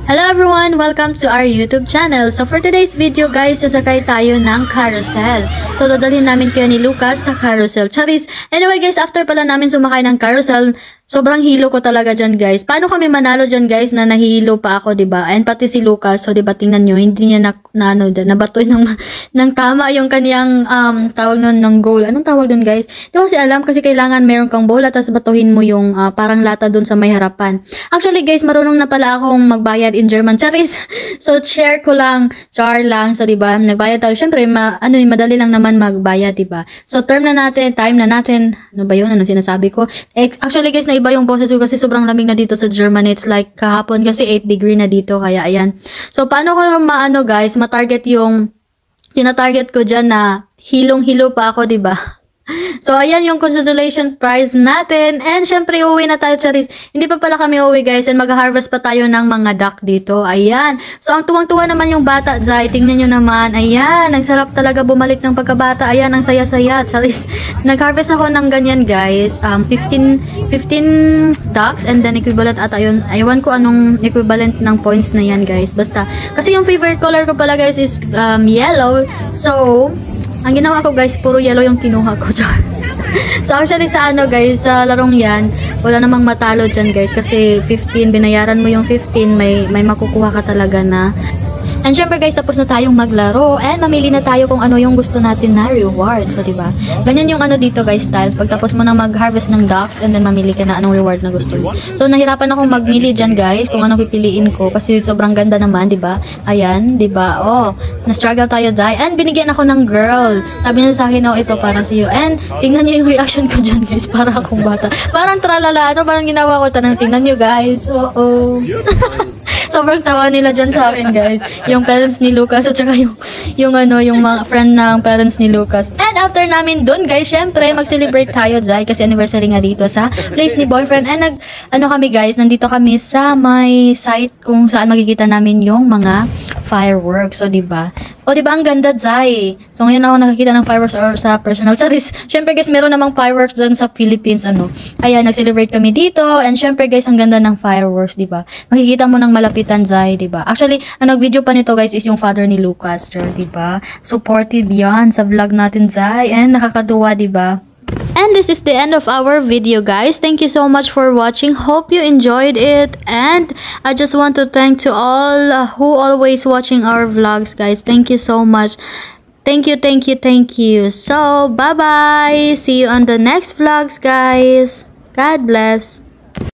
Hello everyone! Welcome to our YouTube channel. So for today's video guys, sasakay tayo ng carousel. So dadalhin namin kayo ni Lucas sa carousel. Charis! Anyway guys, after pala namin sumakay ng carousel, sobrang hilo ko talaga dyan guys. Paano kami manalo dyan guys na nahihilo pa ako, diba? And pati si Lucas, so diba tingnan nyo, hindi niya nabatoy ng tama yung kaniyang tawag nun ng goal. Anong tawag dun guys? Hindi ko kasi alam kasi kailangan meron kang bola tapos batuhin mo yung parang lata dun sa may harapan. Actually guys, marunong na pala akong magbayad in German. Charis! So share ko lang, char lang. So diba, nagbayad tayo. Syempre, madali lang naman magbayad, diba? So term na natin, time na natin. Ano ba yun? Anong sinasabi ko? Actually guys, iba yung boses ko kasi sobrang lamig na dito sa Germany. It's like kahapon kasi 8 degree na dito. Kaya ayan. So paano ko guys, matarget yung tinatarget ko dyan na hilong-hilo pa ako, diba? So, ayan yung consolation prize natin. And, syempre, uwi na tayo, Charis. Hindi pa pala kami uwi, guys. And, mag-harvest pa tayo ng mga duck dito. Ayan. So, ang tuwang-tuwa naman yung bata, Zay. Tingnan nyo naman. Ayan. Ang sarap talaga bumalik ng pagkabata. Ayan, ang saya-saya, Charis. Nag-harvest ako ng ganyan, guys. 15 ducks. And then, equivalent ata yun. Aywan ko anong equivalent ng points na yan, guys. Basta. Kasi yung favorite color ko pala, guys, is yellow. So, ang ginawa ko, guys, puro yellow yung kinuha ko. So actually sa guys, sa larong yan, wala namang matalo dyan guys kasi 15, binayaran mo yung 15, may makukuha ka talaga na. And syempre guys, tapos na tayong maglaro and mamili na tayo kung ano yung gusto natin na reward. So diba, ganyan yung dito guys, styles. Pag tapos mo na mag-harvest ng ducks and then mamili ka na anong reward na gusto mo. So nahirapan akong magmili dyan guys kung anong pipiliin ko kasi sobrang ganda naman, diba? Ayan, diba? Oh, na-struggle tayo dahil. And binigyan ako ng girl. Sabi niya sa akin, oh, ito para sa iyo. And tingnan niyo yung reaction ko dyan guys, para akong bata. Parang tralala, parang ginawa ko tanang, tingnan niyo guys. Oo. Sobrang tawa nila dyan sa akin guys. Yung parents ni Lucas at saka yung mga friend ng parents ni Lucas. And after namin dun guys, syempre mag-celebrate tayo dahil kasi anniversary nga dito sa place ni boyfriend. And kami guys, nandito kami sa may site kung saan makikita namin yung mga fireworks. So diba? O diba ang ganda Zay? So ngayon ako nakakita ng fireworks or sa personal charis. Syempre guys, meron namang fireworks dyan sa Philippines Kaya nag-celebrate kami dito. And syempre guys, ang ganda ng fireworks, diba? Makikita mo ng malapitan Zay, diba? Actually, ang nag-video pa nito guys is yung father ni Lucas, diba? Supportive yan sa vlog natin Zay. And nakakatuwa, diba? And this is the end of our video guys. Thank you so much for watching. Hope you enjoyed it. And I just want to thank to all who always watching our vlogs guys. Thank you so much. Thank you, thank you, thank you. So, bye-bye. See you on the next vlogs guys. God bless.